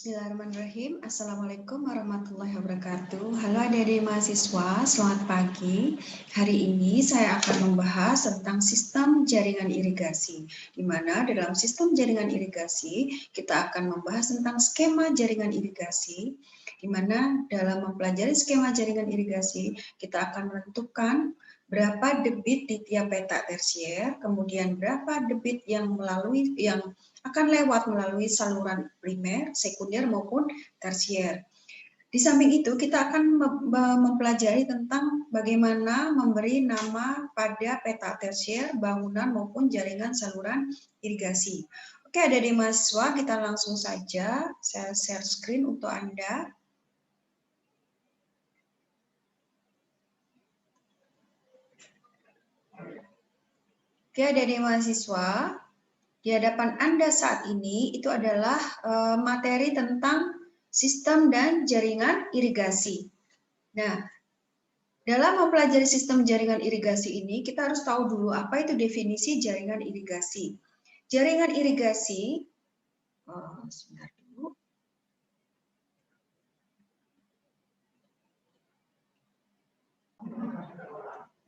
Bismillahirrahmanirrahim. Assalamualaikum warahmatullahi wabarakatuh. Halo adik-adik mahasiswa, selamat pagi. Hari ini saya akan membahas tentang sistem jaringan irigasi, di mana dalam sistem jaringan irigasi kita akan membahas tentang skema jaringan irigasi, di mana dalam mempelajari skema jaringan irigasi kita akan menentukan berapa debit di tiap petak tersier, kemudian berapa debit yang akan lewat melalui saluran primer, sekunder maupun tersier. Di samping itu kita akan mempelajari tentang bagaimana memberi nama pada petak tersier, bangunan maupun jaringan saluran irigasi. Oke, adik-adik mahasiswa, kita langsung saja saya share screen untuk Anda. Oke, adik-adik mahasiswa, di hadapan Anda saat ini itu adalah materi tentang sistem dan jaringan irigasi. Nah, dalam mempelajari sistem jaringan irigasi ini, kita harus tahu dulu apa itu definisi jaringan irigasi. Jaringan irigasi, sebentar dulu.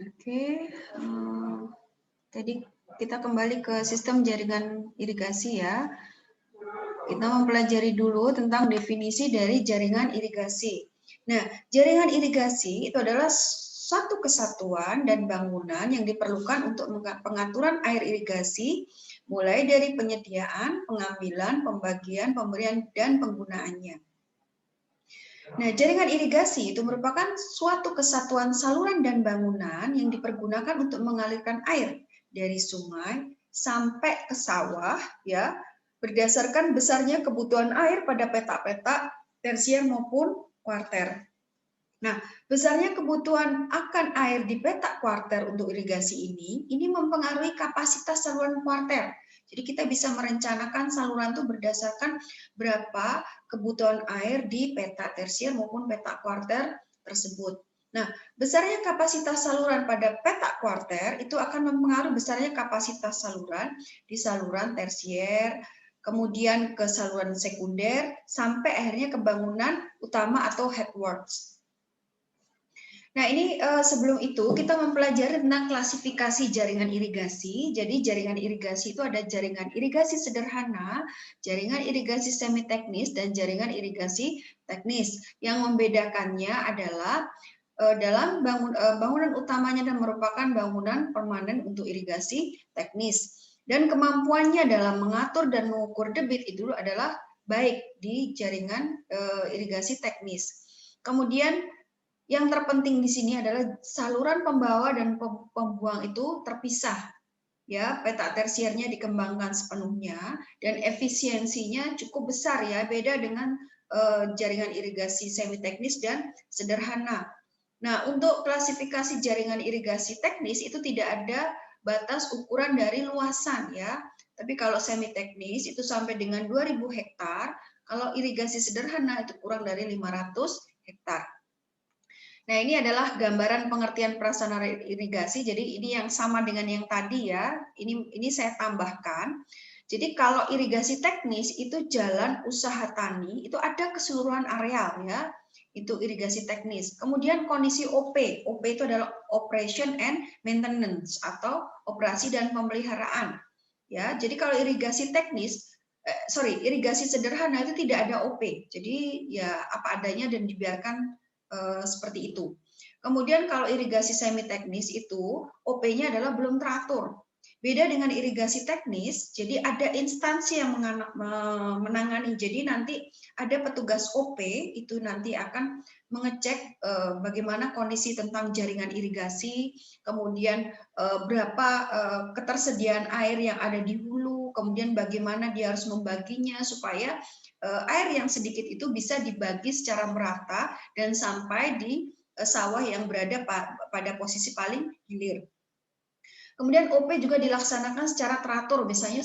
Oke, tadi kita kembali ke sistem jaringan irigasi ya. Kita mempelajari dulu tentang definisi dari jaringan irigasi. Nah, jaringan irigasi itu adalah satu kesatuan dan bangunan yang diperlukan untuk pengaturan air irigasi, mulai dari penyediaan, pengambilan, pembagian, pemberian, dan penggunaannya. Nah, jaringan irigasi itu merupakan suatu kesatuan saluran dan bangunan yang dipergunakan untuk mengalirkan air dari sungai sampai ke sawah, ya, berdasarkan besarnya kebutuhan air pada petak-petak tersier maupun kuarter. Nah, besarnya kebutuhan akan air di petak kuarter untuk irigasi ini mempengaruhi kapasitas saluran kuarter. Jadi kita bisa merencanakan saluran itu berdasarkan berapa kebutuhan air di petak tersier maupun petak kuarter tersebut. Nah, besarnya kapasitas saluran pada petak kuarter itu akan mempengaruhi besarnya kapasitas saluran di saluran tersier, kemudian ke saluran sekunder, sampai akhirnya ke bangunan utama atau headworks. Nah, ini sebelum itu kita mempelajari tentang klasifikasi jaringan irigasi. Jadi jaringan irigasi itu ada jaringan irigasi sederhana, jaringan irigasi semi teknis, dan jaringan irigasi teknis. Yang membedakannya adalah dalam bangunan utamanya dan merupakan bangunan permanen untuk irigasi teknis. Dan kemampuannya dalam mengatur dan mengukur debit itu adalah baik di jaringan irigasi teknis. Kemudian yang terpenting di sini adalah saluran pembawa dan pembuang itu terpisah. Ya, petak tersiernya dikembangkan sepenuhnya dan efisiensinya cukup besar ya, beda dengan jaringan irigasi semi teknis dan sederhana. Nah, untuk klasifikasi jaringan irigasi teknis itu tidak ada batas ukuran dari luasan ya. Tapi kalau semi teknis itu sampai dengan 2000 hektar, kalau irigasi sederhana itu kurang dari 500 hektar. Nah, ini adalah gambaran pengertian prasarana irigasi. Jadi ini yang sama dengan yang tadi ya. Ini saya tambahkan. Jadi kalau irigasi teknis itu jalan usaha tani itu ada keseluruhan areal ya. Itu irigasi teknis. Kemudian kondisi OP. OP itu adalah operation and maintenance atau operasi dan pemeliharaan. Ya, jadi kalau irigasi teknis irigasi sederhana itu tidak ada OP. Jadi ya apa adanya dan dibiarkan seperti itu. Kemudian kalau irigasi semi teknis itu OP-nya adalah belum teratur. Beda dengan irigasi teknis, jadi ada instansi yang menangani. Jadi nanti ada petugas OP itu nanti akan mengecek bagaimana kondisi tentang jaringan irigasi, kemudian berapa ketersediaan air yang ada di hulu, kemudian bagaimana dia harus membaginya supaya air yang sedikit itu bisa dibagi secara merata dan sampai di sawah yang berada pada posisi paling hilir. Kemudian OP juga dilaksanakan secara teratur, misalnya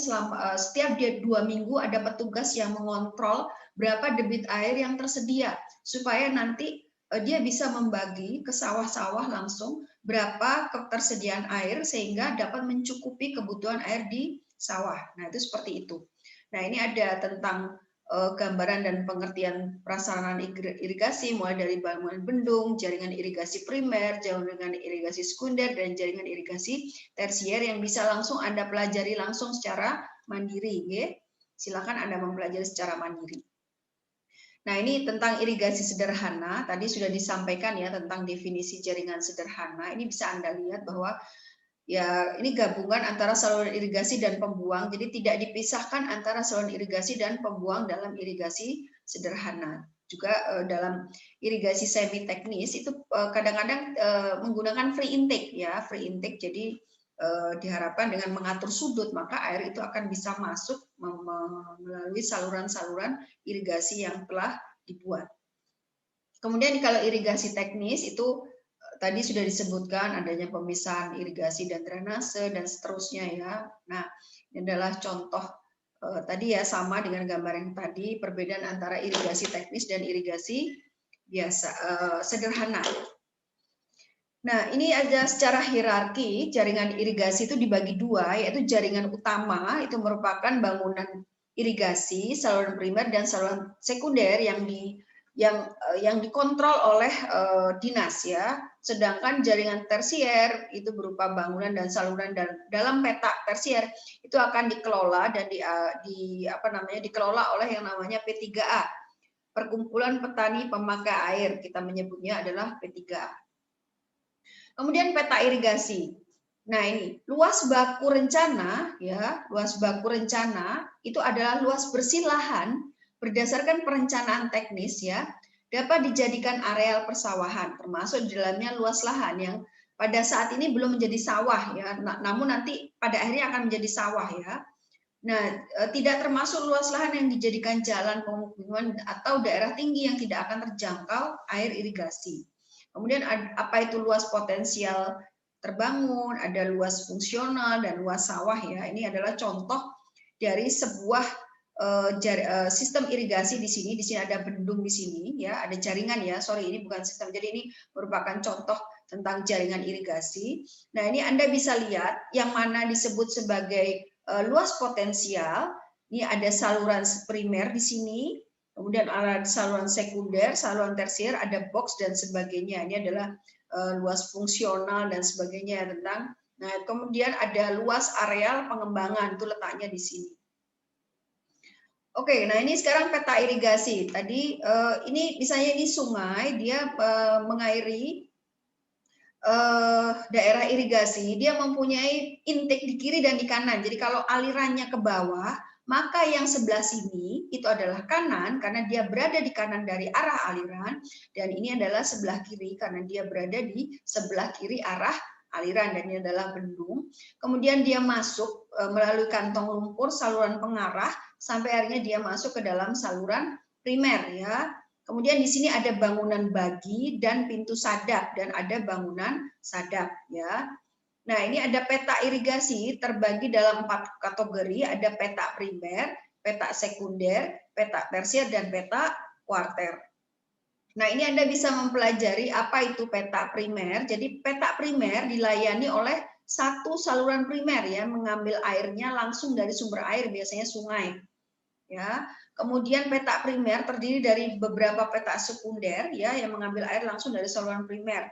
setiap 2 minggu ada petugas yang mengontrol berapa debit air yang tersedia, supaya nanti dia bisa membagi ke sawah-sawah langsung berapa ketersediaan air sehingga dapat mencukupi kebutuhan air di sawah. Nah, itu seperti itu. Nah, ini ada tentang gambaran dan pengertian prasarana irigasi, mulai dari bangunan bendung, jaringan irigasi primer, jaringan irigasi sekunder, dan jaringan irigasi tersier yang bisa langsung Anda pelajari langsung secara mandiri. Ya. Silakan Anda mempelajari secara mandiri. Nah, ini tentang irigasi sederhana. Tadi sudah disampaikan ya tentang definisi jaringan sederhana. Ini bisa Anda lihat bahwa ya ini gabungan antara saluran irigasi dan pembuang, jadi tidak dipisahkan antara saluran irigasi dan pembuang dalam irigasi sederhana. Juga dalam irigasi semi teknis itu kadang-kadang menggunakan free intake ya, free intake. Jadi diharapkan dengan mengatur sudut maka air itu akan bisa masuk melalui saluran-saluran irigasi yang telah dibuat. Kemudian kalau irigasi teknis itu tadi sudah disebutkan adanya pemisahan irigasi dan drainase dan seterusnya ya. Nah, ini adalah contoh tadi ya sama dengan gambar yang tadi, perbedaan antara irigasi teknis dan irigasi biasa sederhana. Nah, ini ada secara hierarki jaringan irigasi itu dibagi dua, yaitu jaringan utama itu merupakan bangunan irigasi, saluran primer dan saluran sekunder yang dikontrol oleh dinas ya. Sedangkan jaringan tersier itu berupa bangunan dan saluran dalam peta tersier itu akan dikelola dan dikelola oleh yang namanya P3A. Perkumpulan Petani Pemakai Air, kita menyebutnya adalah P3A. Kemudian peta irigasi. Nah, ini luas baku rencana ya, luas baku rencana itu adalah luas bersih lahan berdasarkan perencanaan teknis ya, dapat dijadikan areal persawahan, termasuk di dalamnya luas lahan yang pada saat ini belum menjadi sawah ya, namun nanti pada akhirnya akan menjadi sawah ya. Nah, tidak termasuk luas lahan yang dijadikan jalan pemukiman atau daerah tinggi yang tidak akan terjangkau air irigasi. Kemudian apa itu luas potensial terbangun, ada luas fungsional dan luas sawah ya. Ini adalah contoh dari sebuah sistem irigasi di sini. Di sini ada bendung di sini ya, ada jaringan ya. Sorry, ini bukan sistem. Jadi ini merupakan contoh tentang jaringan irigasi. Nah, ini Anda bisa lihat yang mana disebut sebagai luas potensial. Ini ada saluran primer di sini. Kemudian ada saluran sekunder, saluran tersier, ada box dan sebagainya. Ini adalah luas fungsional dan sebagainya tentang. Nah, kemudian ada luas areal pengembangan, itu letaknya di sini. Oke, nah ini sekarang peta irigasi. Tadi ini misalnya ini sungai, dia mengairi daerah irigasi, dia mempunyai intake di kiri dan di kanan. Jadi kalau alirannya ke bawah, maka yang sebelah sini itu adalah kanan karena dia berada di kanan dari arah aliran, dan ini adalah sebelah kiri karena dia berada di sebelah kiri arah aliran, dan ini adalah bendung. Kemudian dia masuk melalui kantong lumpur saluran pengarah sampai akhirnya dia masuk ke dalam saluran primer ya. Kemudian di sini ada bangunan bagi dan pintu sadap dan ada bangunan sadap ya. Nah, ini ada peta irigasi terbagi dalam 4 kategori, ada peta primer, peta sekunder, peta tersier dan peta kuarter. Nah, ini Anda bisa mempelajari apa itu peta primer. Jadi peta primer dilayani oleh satu saluran primer ya, mengambil airnya langsung dari sumber air, biasanya sungai. Ya. Kemudian peta primer terdiri dari beberapa peta sekunder ya yang mengambil air langsung dari saluran primer.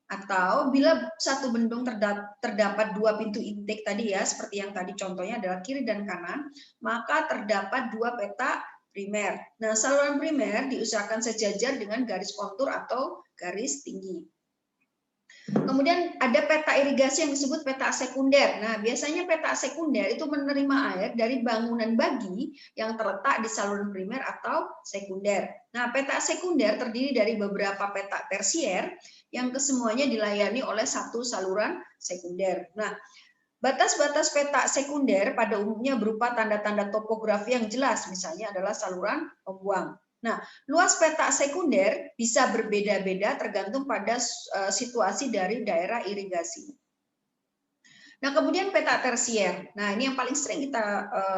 Atau bila satu bendung terdapat 2 pintu intake tadi ya, seperti yang tadi contohnya adalah kiri dan kanan, maka terdapat 2 peta primer. Nah, saluran primer diusahakan sejajar dengan garis kontur atau garis tinggi. Kemudian ada peta irigasi yang disebut peta sekunder. Nah, biasanya peta sekunder itu menerima air dari bangunan bagi yang terletak di saluran primer atau sekunder. Nah, peta sekunder terdiri dari beberapa peta tersier yang kesemuanya dilayani oleh satu saluran sekunder. Nah, batas-batas peta sekunder pada umumnya berupa tanda-tanda topografi yang jelas, misalnya adalah saluran pembuang. Nah, luas peta sekunder bisa berbeda-beda tergantung pada situasi dari daerah irigasi. Nah, kemudian peta tersier. Nah, ini yang paling sering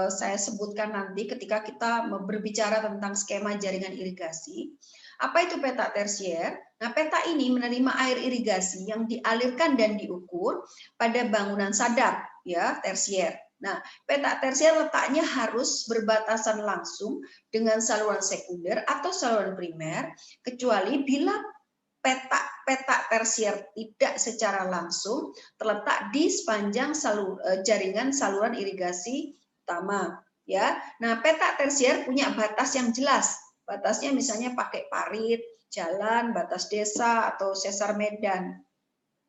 saya sebutkan nanti ketika kita berbicara tentang skema jaringan irigasi. Apa itu peta tersier? Nah, peta ini menerima air irigasi yang dialirkan dan diukur pada bangunan sadap, ya, tersier. Nah, peta tersier letaknya harus berbatasan langsung dengan saluran sekunder atau saluran primer, kecuali bila peta tersier tidak secara langsung terletak di sepanjang jaringan saluran irigasi utama. Ya, nah peta tersier punya batas yang jelas. Batasnya misalnya pakai parit, jalan, batas desa, atau sesar medan.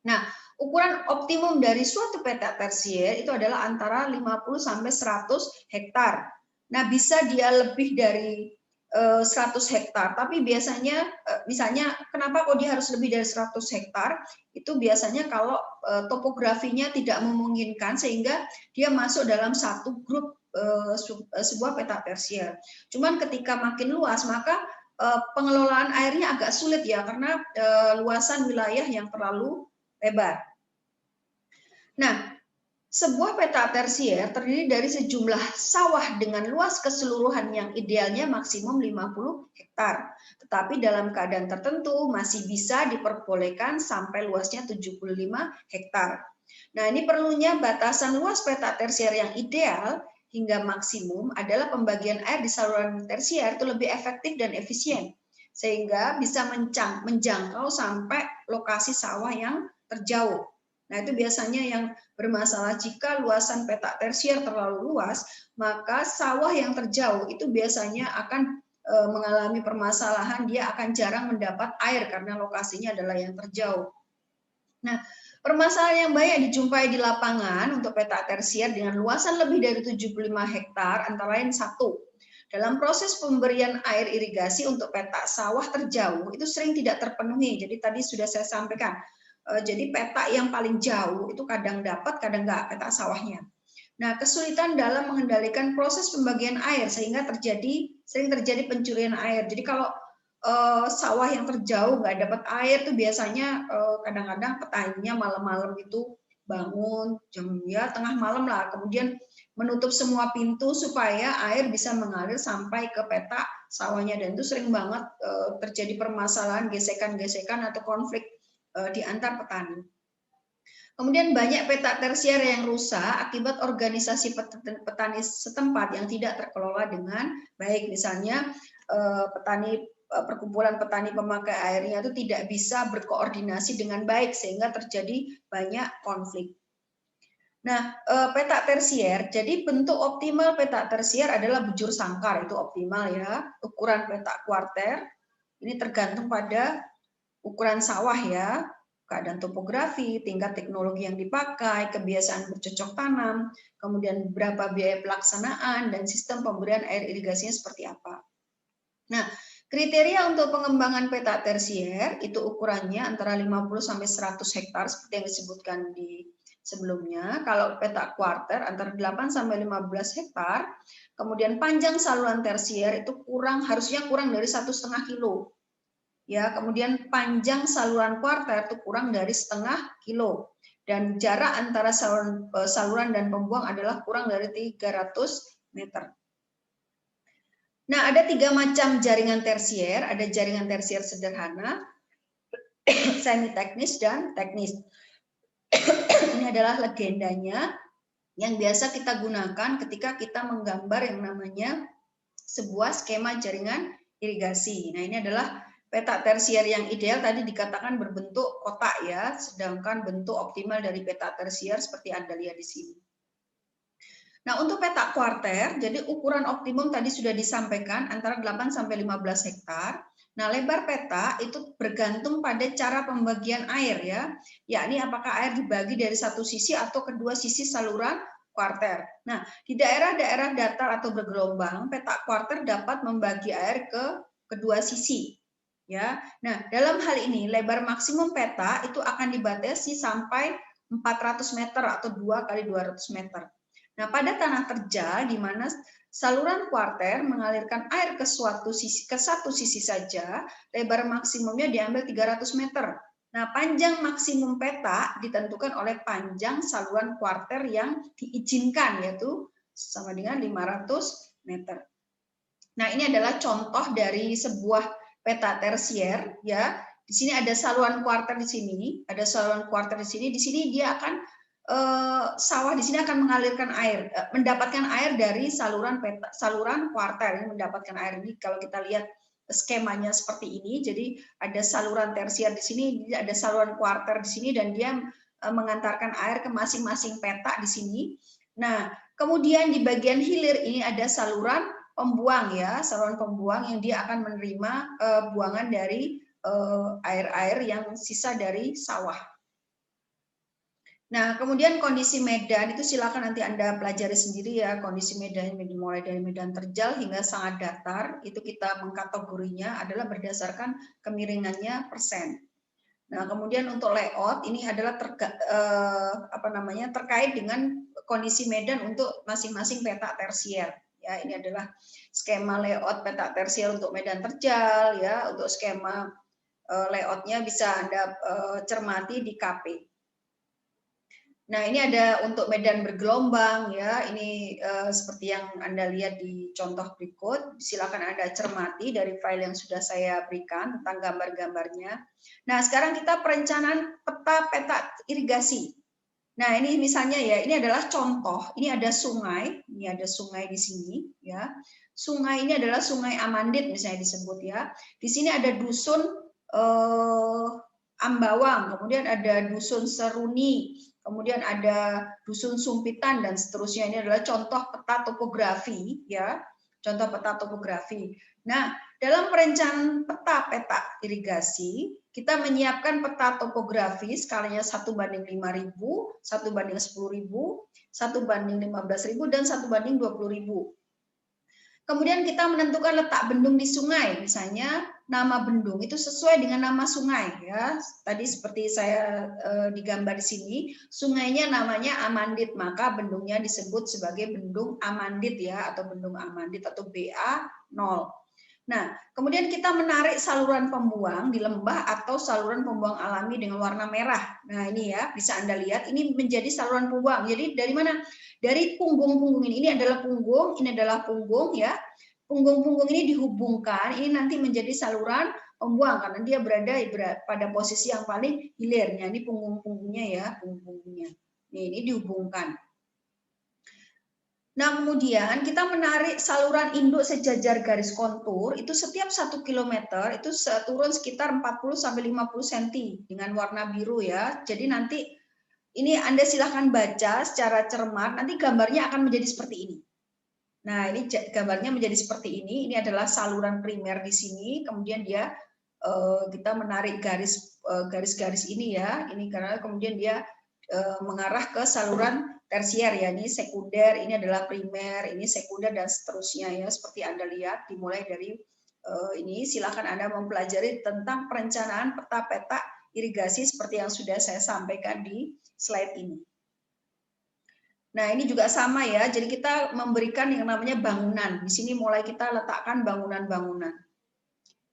Nah, ukuran optimum dari suatu peta tersier itu adalah antara 50 sampai 100 hektar. Nah, bisa dia lebih dari 100 hektar, tapi biasanya misalnya kenapa kok dia harus lebih dari 100 hektar? Itu biasanya kalau topografinya tidak memungkinkan sehingga dia masuk dalam satu grup sebuah peta tersier. Cuman ketika makin luas maka pengelolaan airnya agak sulit ya karena luasan wilayah yang terlalu lebar. Nah, sebuah peta tersier terdiri dari sejumlah sawah dengan luas keseluruhan yang idealnya maksimum 50 hektar. Tetapi dalam keadaan tertentu masih bisa diperbolehkan sampai luasnya 75 hektar. Nah, ini perlunya batasan luas peta tersier yang ideal hingga maksimum adalah pembagian air di saluran tersier itu lebih efektif dan efisien, sehingga bisa menjangkau sampai lokasi sawah yang terjauh. Nah, itu biasanya yang bermasalah jika luasan peta tersier terlalu luas, maka sawah yang terjauh itu biasanya akan mengalami permasalahan, dia akan jarang mendapat air karena lokasinya adalah yang terjauh. Nah, permasalahan yang banyak dijumpai di lapangan untuk peta tersier dengan luasan lebih dari 75 hektar antara lain satu, dalam proses pemberian air irigasi untuk peta sawah terjauh itu sering tidak terpenuhi. Jadi tadi sudah saya sampaikan. Jadi peta yang paling jauh itu kadang dapat, kadang enggak peta sawahnya. Nah, kesulitan dalam mengendalikan proses pembagian air sehingga sering terjadi pencurian air. Jadi kalau sawah yang terjauh nggak dapat air tuh biasanya kadang-kadang petaninya malam-malam itu bangun jam ya tengah malam lah, kemudian menutup semua pintu supaya air bisa mengalir sampai ke peta sawahnya, dan itu sering banget terjadi permasalahan gesekan-gesekan atau konflik di antar petani. Kemudian banyak peta tersier yang rusak akibat organisasi petani setempat yang tidak terkelola dengan baik. Misalnya perkumpulan petani pemakai airnya itu tidak bisa berkoordinasi dengan baik sehingga terjadi banyak konflik. Nah, peta tersier, jadi bentuk optimal peta tersier adalah bujur sangkar, itu optimal ya. Ukuran peta kuarter, ini tergantung pada ukuran sawah ya, keadaan topografi, tingkat teknologi yang dipakai, kebiasaan bercocok tanam, kemudian berapa biaya pelaksanaan, dan sistem pemberian air irigasinya seperti apa. Nah, kriteria untuk pengembangan peta tersier itu ukurannya antara 50 sampai 100 hektar seperti yang disebutkan di sebelumnya. Kalau peta kuarter antara 8 sampai 15 hektar. Kemudian panjang saluran tersier itu harusnya kurang dari 1,5 kilo. Ya, kemudian panjang saluran kuarter itu kurang dari 0,5 kilo. Dan jarak antara saluran dan pembuang adalah kurang dari 300 meter. Nah, ada 3 macam jaringan tersier. Ada jaringan tersier sederhana, semi teknis, dan teknis. Ini adalah legendanya yang biasa kita gunakan ketika kita menggambar yang namanya sebuah skema jaringan irigasi. Nah, ini adalah peta tersier yang ideal tadi dikatakan berbentuk kotak ya, sedangkan bentuk optimal dari peta tersier seperti Anda lihat di sini. Nah, untuk peta kuarter, jadi ukuran optimum tadi sudah disampaikan antara 8 sampai 15 hektar. Nah, lebar peta itu bergantung pada cara pembagian air ya, yakni apakah air dibagi dari satu sisi atau kedua sisi saluran kuarter. Nah, di daerah-daerah datar atau bergelombang, peta kuarter dapat membagi air ke kedua sisi. Ya, nah dalam hal ini lebar maksimum peta itu akan dibatasi sampai 400 meter atau 2 kali 200 meter. Nah, pada tanah terjal di mana saluran kuarter mengalirkan air ke satu sisi saja, lebar maksimumnya diambil 300 meter. Nah, panjang maksimum peta ditentukan oleh panjang saluran kuarter yang diizinkan, yaitu sama dengan 500 meter. Nah, ini adalah contoh dari sebuah peta tersier ya. Di sini ada saluran kuarter di sini, ada saluran kuarter di sini. Di sini dia akan sawah di sini akan mengalirkan air, mendapatkan air dari saluran kuarter. Ini mendapatkan air ini kalau kita lihat skemanya seperti ini. Jadi ada saluran tersier di sini, ada saluran kuarter di sini, dan dia mengantarkan air ke masing-masing petak di sini. Nah, kemudian di bagian hilir ini ada saluran pembuang ya, saluran pembuang yang dia akan menerima buangan dari air-air yang sisa dari sawah. Nah, kemudian kondisi medan itu silakan nanti Anda pelajari sendiri ya, kondisi medan mulai dari medan terjal hingga sangat datar, itu kita mengkategorinya adalah berdasarkan kemiringannya persen. Nah, kemudian untuk layout ini adalah terkait dengan kondisi medan untuk masing-masing petak tersier. Ya, ini adalah skema layout petak tersier untuk medan terjal ya, untuk skema layoutnya bisa Anda cermati di KP. Nah, ini ada untuk medan bergelombang ya. Ini seperti yang Anda lihat di contoh berikut. Silakan Anda cermati dari file yang sudah saya berikan tentang gambar-gambarnya. Nah, sekarang kita perencanaan peta irigasi. Nah, ini misalnya ya, ini adalah contoh. Ini ada sungai, di sini ya. Sungai ini adalah Sungai Amandit misalnya disebut ya. Di sini ada dusun Ambawang, kemudian ada dusun Seruni, kemudian ada dusun Sumpitan dan seterusnya. Ini adalah contoh peta topografi ya, contoh peta topografi. Nah, dalam perencanaan peta irigasi, kita menyiapkan peta topografi skalanya 1:5.000, 1:10.000, 1:15.000 dan 1:20.000. Kemudian kita menentukan letak bendung di sungai, misalnya nama bendung itu sesuai dengan nama sungai ya. Tadi seperti saya digambar di sini, sungainya namanya Amandit, maka bendungnya disebut sebagai bendung Amandit ya, atau bendung Amandit atau BA0. Nah, kemudian kita menarik saluran pembuang di lembah atau saluran pembuang alami dengan warna merah. Nah, ini ya, bisa Anda lihat, ini menjadi saluran pembuang. Jadi dari mana? Dari punggung-punggung ini adalah punggung ya. Punggung-punggung ini dihubungkan, ini nanti menjadi saluran pembuang karena dia berada pada posisi yang paling hilirnya. Ini punggung-punggungnya ya, punggung-punggungnya. Ini dihubungkan. Nah, kemudian kita menarik saluran induk sejajar garis kontur, itu setiap 1 km itu turun sekitar 40-50 cm dengan warna biru ya. Jadi nanti ini Anda silahkan baca secara cermat, nanti gambarnya akan menjadi seperti ini. Nah, ini gambarnya menjadi seperti ini. Ini adalah saluran primer di sini, kemudian dia kita menarik garis-garis ini ya. Ini karena kemudian dia mengarah ke saluran tersier ya, ini sekunder, ini adalah primer, ini sekunder dan seterusnya ya, seperti Anda lihat dimulai dari ini. Silakan Anda mempelajari tentang perencanaan peta-peta irigasi seperti yang sudah saya sampaikan di slide ini. Nah, ini juga sama ya. Jadi kita memberikan yang namanya bangunan. Di sini mulai kita letakkan bangunan-bangunan.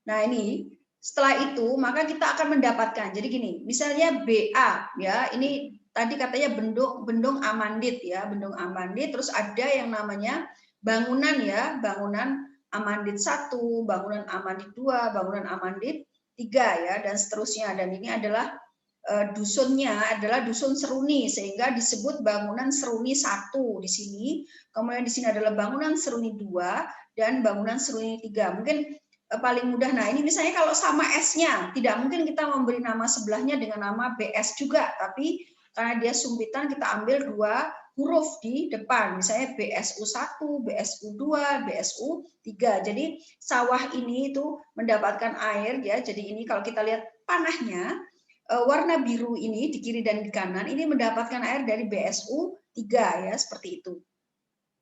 Nah, ini setelah itu maka kita akan mendapatkan. Jadi gini, misalnya BA ya, ini tadi katanya bendung Amandit ya, bendung Amandit, terus ada yang namanya bangunan ya, bangunan Amandit 1, bangunan Amandit 2, bangunan Amandit 3 ya, dan seterusnya. Dan ini adalah dusunnya adalah dusun Seruni, sehingga disebut bangunan Seruni 1 di sini. Kemudian di sini adalah bangunan Seruni 2 dan bangunan Seruni 3. Mungkin paling mudah. Nah, ini misalnya kalau sama S-nya, tidak mungkin kita memberi nama sebelahnya dengan nama BS juga, tapi karena dia sumpitan kita ambil 2 huruf di depan, misalnya BSU 1, BSU 2, BSU 3. Jadi sawah ini itu mendapatkan air ya. Jadi ini kalau kita lihat panahnya, warna biru ini di kiri dan di kanan ini mendapatkan air dari BSU 3 ya, seperti itu.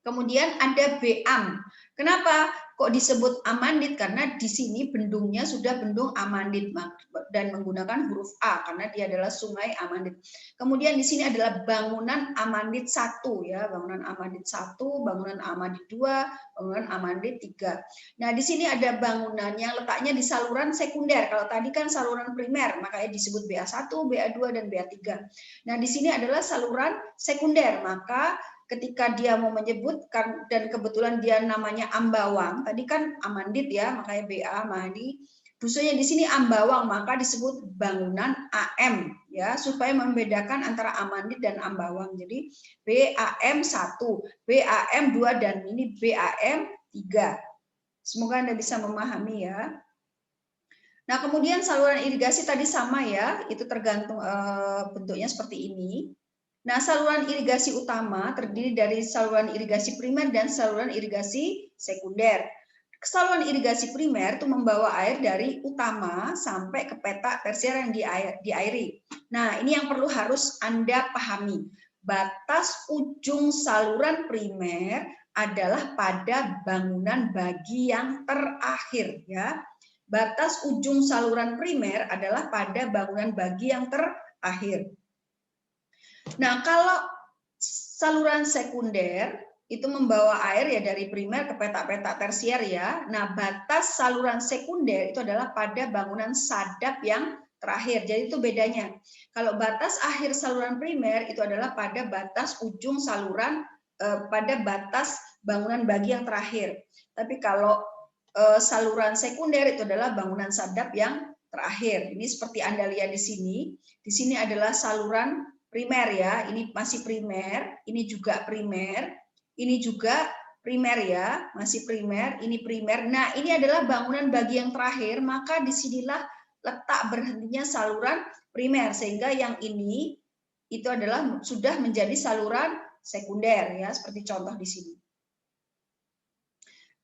Kemudian ada BAM. Kenapa kok disebut Amandit? Karena di sini bendungnya sudah bendung Amandit dan menggunakan huruf A karena dia adalah Sungai Amandit. Kemudian di sini adalah bangunan Amandit 1 ya, bangunan Amandit 1, bangunan Amandit 2, bangunan Amandit 3. Nah, di sini ada bangunan yang letaknya di saluran sekunder. Kalau tadi kan saluran primer, makanya disebut BA1, BA2 dan BA3. Nah, di sini adalah saluran sekunder, maka ketika dia mau menyebutkan dan kebetulan dia namanya Ambawang, tadi kan Amandit ya, makanya BA Amandit. Dusunnya di sini Ambawang, maka disebut bangunan AM ya, supaya membedakan antara Amandit dan Ambawang. Jadi BAM 1, BAM 2 dan ini BAM 3. Semoga Anda bisa memahami ya. Nah, kemudian saluran irigasi tadi sama ya, itu tergantung bentuknya seperti ini. Nah, saluran irigasi utama terdiri dari saluran irigasi primer dan saluran irigasi sekunder. Saluran irigasi primer itu membawa air dari utama sampai ke petak tersier yang diairi. Nah, ini yang perlu harus Anda pahami. Batas ujung saluran primer adalah pada bangunan bagi yang terakhir ya. Batas ujung saluran primer adalah pada bangunan bagi yang terakhir. Nah, kalau saluran sekunder itu membawa air ya dari primer ke petak-petak tersier ya. Nah, batas saluran sekunder itu adalah pada bangunan sadap yang terakhir. Jadi itu bedanya. Kalau batas akhir saluran primer itu adalah pada batas ujung saluran pada batas bangunan bagi yang terakhir. Tapi kalau saluran sekunder itu adalah bangunan sadap yang terakhir. Ini seperti Anda lihat di sini. Di sini adalah saluran primer ya. Ini masih primer, ini juga primer. Ini juga primer ya, masih primer, ini primer. Nah, ini adalah bangunan bagi yang terakhir, maka disinilah letak berhentinya saluran primer, sehingga yang ini itu adalah sudah menjadi saluran sekunder ya, seperti contoh di sini.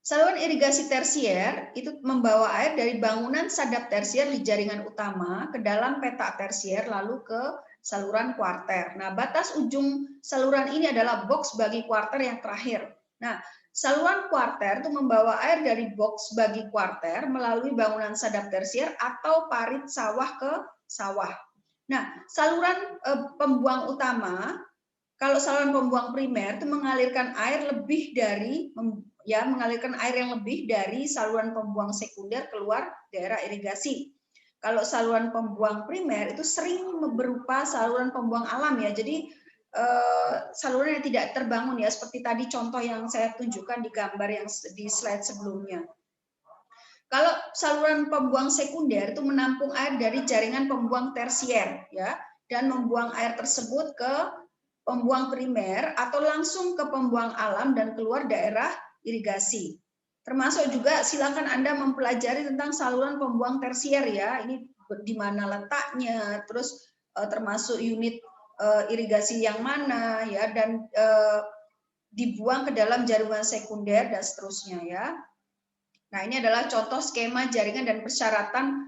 Saluran irigasi tersier itu membawa air dari bangunan sadap tersier di jaringan utama ke dalam petak tersier lalu ke saluran kuarter. Nah, batas ujung saluran ini adalah box bagi kuarter yang terakhir. Nah, saluran kuarter itu membawa air dari box bagi kuarter melalui bangunan sadap tersier atau parit sawah ke sawah. Nah, saluran pembuang utama, kalau saluran pembuang primer itu mengalirkan air lebih dari mengalirkan air yang lebih dari saluran pembuang sekunder keluar daerah irigasi. Kalau saluran pembuang primer itu sering berupa saluran pembuang alam ya. Jadi saluran yang tidak terbangun ya, seperti tadi contoh yang saya tunjukkan di gambar yang di slide sebelumnya. Kalau saluran pembuang sekunder itu menampung air dari jaringan pembuang tersier ya, dan membuang air tersebut ke pembuang primer atau langsung ke pembuang alam dan keluar daerah irigasi. Termasuk juga silakan Anda mempelajari tentang saluran pembuang tersier ya. Ini di mana letaknya, terus termasuk unit irigasi yang mana ya, dan dibuang ke dalam jaringan sekunder dan seterusnya ya. Nah, ini adalah contoh skema jaringan dan persyaratan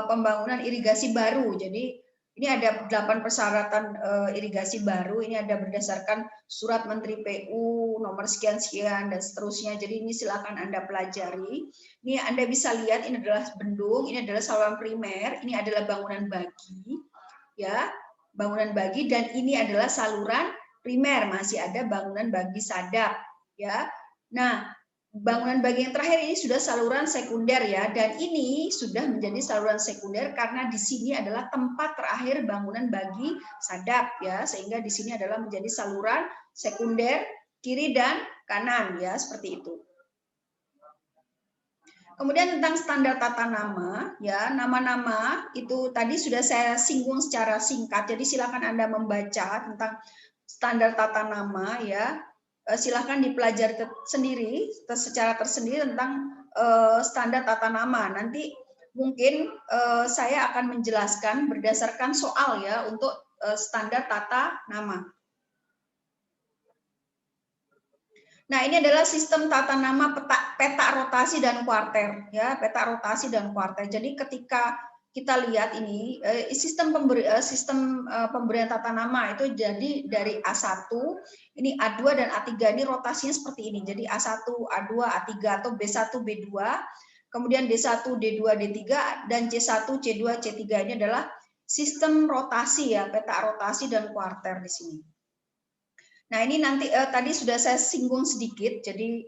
pembangunan irigasi baru. Jadi ini ada 8 persyaratan irigasi baru, ini ada berdasarkan surat Menteri PU nomor sekian-sekian dan seterusnya. Jadi ini silakan Anda pelajari. Ini Anda bisa lihat, ini adalah bendung, ini adalah saluran primer, ini adalah bangunan bagi, ya, bangunan bagi, dan ini adalah saluran primer, masih ada bangunan bagi sadap, ya. Nah, bangunan bagi yang terakhir ini sudah saluran sekunder ya, dan ini sudah menjadi saluran sekunder karena di sini adalah tempat terakhir bangunan bagi sadap ya, sehingga di sini adalah menjadi saluran sekunder kiri dan kanan ya, seperti itu. Kemudian tentang standar tata nama ya, nama-nama itu tadi sudah saya singgung secara singkat, jadi silakan Anda membaca tentang standar tata nama ya. Silahkan dipelajari sendiri secara tersendiri tentang standar tata nama. Nanti mungkin saya akan menjelaskan berdasarkan soal ya untuk standar tata nama. Nah, ini adalah sistem tata nama peta rotasi dan kuarter ya, peta rotasi dan kuarter. Jadi ketika kita lihat ini sistem pemberian tata nama itu jadi dari A1, ini A2 dan A3, ini rotasinya seperti ini. Jadi A1, A2, A3 atau B1, B2, kemudian D1, D2, D3 dan C1, C2, C3, ini adalah sistem rotasi ya, peta rotasi dan kuarter di sini. Nah, ini nanti tadi sudah saya singgung sedikit, jadi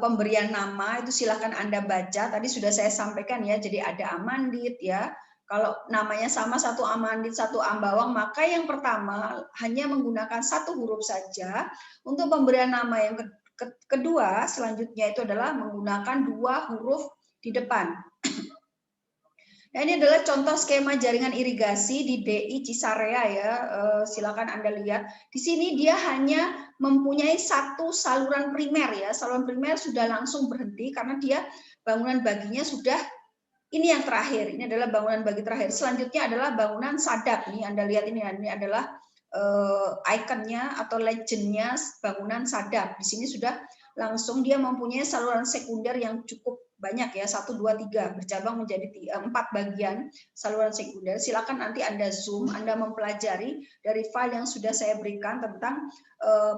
pemberian nama itu silakan Anda baca. Tadi sudah saya sampaikan ya, jadi ada Amandit ya. Kalau namanya sama, satu Amandit, satu Ambawang, maka yang pertama hanya menggunakan satu huruf saja. Untuk pemberian nama yang kedua, selanjutnya itu adalah menggunakan dua huruf di depan. Nah, ini adalah contoh skema jaringan irigasi di DI Cisarea ya. Silakan Anda lihat. Di sini dia hanya mempunyai satu saluran primer ya. Saluran primer sudah langsung berhenti karena dia bangunan baginya sudah ini yang terakhir. Ini adalah bangunan bagi terakhir. Selanjutnya adalah bangunan sadap. Ini Anda lihat ini adalah ikonnya atau legendnya bangunan sadap. Di sini sudah langsung dia mempunyai saluran sekunder yang cukup banyak ya, 1, 2, 3 bercabang menjadi 4 bagian saluran sekunder. Silakan nanti Anda zoom, Anda mempelajari dari file yang sudah saya berikan tentang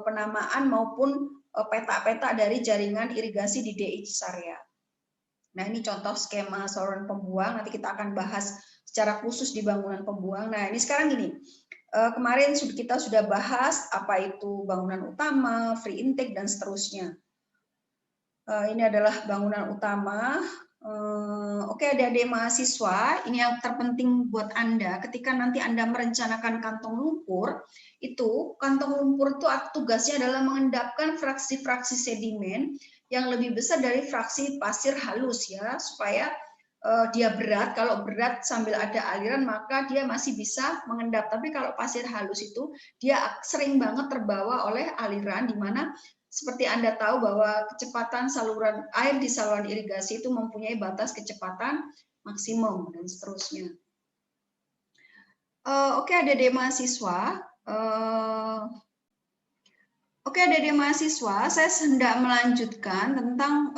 penamaan maupun peta-peta dari jaringan irigasi di DI Cisarea. Nah, ini contoh skema saluran pembuang, nanti kita akan bahas secara khusus di bangunan pembuang. Nah, ini sekarang gini, kemarin kita sudah bahas apa itu bangunan utama, free intake, dan seterusnya. Ini adalah bangunan utama. Oke, adik-adik mahasiswa, ini yang terpenting buat Anda. Ketika nanti Anda merencanakan kantong lumpur, itu kantong lumpur itu tugasnya adalah mengendapkan fraksi-fraksi sedimen yang lebih besar dari fraksi pasir halus ya, supaya dia berat. Kalau berat sambil ada aliran maka dia masih bisa mengendap. Tapi kalau pasir halus itu dia sering banget terbawa oleh aliran, di mana seperti Anda tahu bahwa kecepatan saluran air di saluran irigasi itu mempunyai batas kecepatan maksimum dan seterusnya. Oke, adik-adik mahasiswa. Oke, adik-adik mahasiswa, saya hendak melanjutkan tentang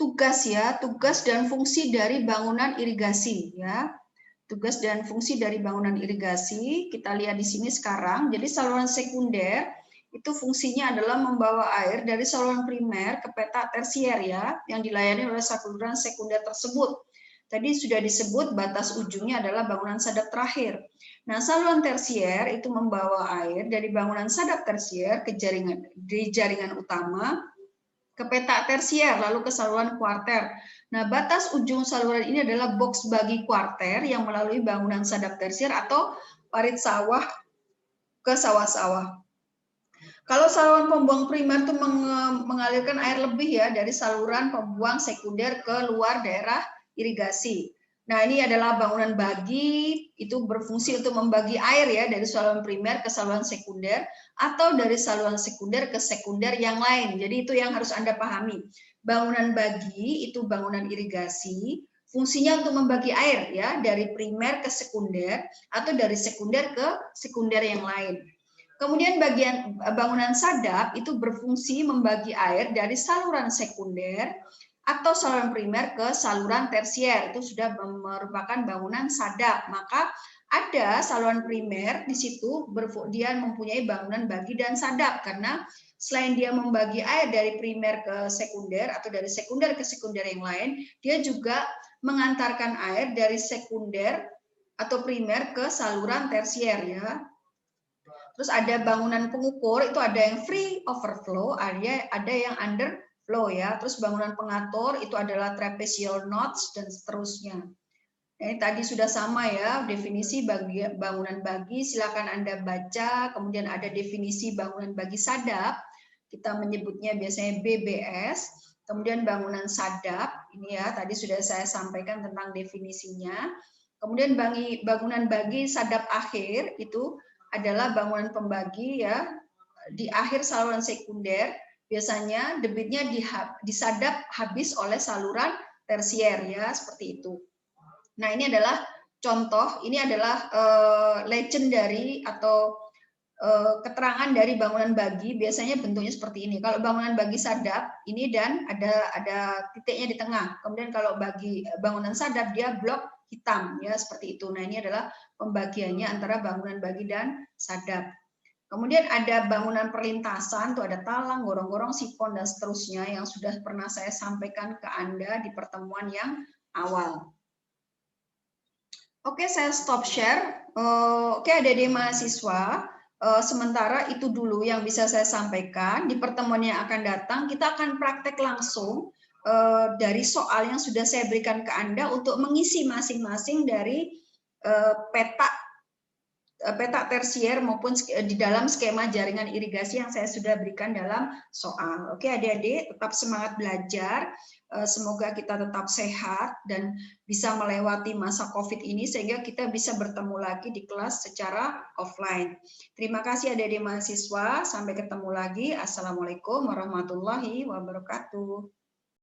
tugas ya, tugas dan fungsi dari bangunan irigasi ya. Tugas dan fungsi dari bangunan irigasi kita lihat di sini sekarang. Jadi saluran sekunder itu fungsinya adalah membawa air dari saluran primer ke peta tersier ya, yang dilayani oleh saluran sekunder tersebut. Tadi sudah disebut batas ujungnya adalah bangunan sadap terakhir. Nah, saluran tersier itu membawa air dari bangunan sadap tersier ke jaringan utama, ke peta tersier, lalu ke saluran kuarter. Nah, batas ujung saluran ini adalah box bagi kuarter yang melalui bangunan sadap tersier atau parit sawah ke sawah-sawah. Kalau saluran pembuang primer itu mengalirkan air lebih ya dari saluran pembuang sekunder ke luar daerah irigasi. Nah, ini adalah bangunan bagi, itu berfungsi untuk membagi air ya dari saluran primer ke saluran sekunder atau dari saluran sekunder ke sekunder yang lain. Jadi itu yang harus Anda pahami. Bangunan bagi itu bangunan irigasi, fungsinya untuk membagi air ya dari primer ke sekunder atau dari sekunder ke sekunder yang lain. Kemudian bagian bangunan sadap itu berfungsi membagi air dari saluran sekunder atau saluran primer ke saluran tersier. Itu sudah merupakan bangunan sadap. Maka ada saluran primer di situ dia mempunyai bangunan bagi dan sadap, karena selain dia membagi air dari primer ke sekunder atau dari sekunder ke sekunder yang lain, dia juga mengantarkan air dari sekunder atau primer ke saluran tersier ya. Terus ada bangunan pengukur, itu ada yang free overflow, ada yang underflow ya. Terus bangunan pengatur itu adalah trapezial notch dan seterusnya. Ini tadi sudah sama ya, definisi bangunan bagi, silakan Anda baca. Kemudian ada definisi bangunan bagi sadap, kita menyebutnya biasanya BBS. Kemudian bangunan sadap, ini ya tadi sudah saya sampaikan tentang definisinya. Kemudian bangunan bagi sadap akhir itu adalah bangunan pembagi ya, di akhir saluran sekunder biasanya debitnya disadap habis oleh saluran tersier ya, seperti itu. Nah, ini adalah contoh, ini adalah legend dari atau keterangan dari bangunan bagi, biasanya bentuknya seperti ini. Kalau bangunan bagi sadap ini dan ada titiknya di tengah. Kemudian kalau bagi bangunan sadap dia blok hitam ya, seperti itu. Nah, ini adalah pembagiannya antara bangunan bagi dan sadap. Kemudian ada bangunan perlintasan, tuh ada talang, gorong-gorong, sifon dan seterusnya yang sudah pernah saya sampaikan ke Anda di pertemuan yang awal. Oke, saya stop share. Oke, adik-adik mahasiswa, sementara itu dulu yang bisa saya sampaikan. Di pertemuan yang akan datang, kita akan praktek langsung dari soal yang sudah saya berikan ke Anda untuk mengisi masing-masing dari peta peta tersier maupun di dalam skema jaringan irigasi yang saya sudah berikan dalam soal. Oke adik-adik, tetap semangat belajar. Semoga kita tetap sehat dan bisa melewati masa COVID ini sehingga kita bisa bertemu lagi di kelas secara offline. Terima kasih adik-adik mahasiswa. Sampai ketemu lagi. Assalamualaikum warahmatullahi wabarakatuh.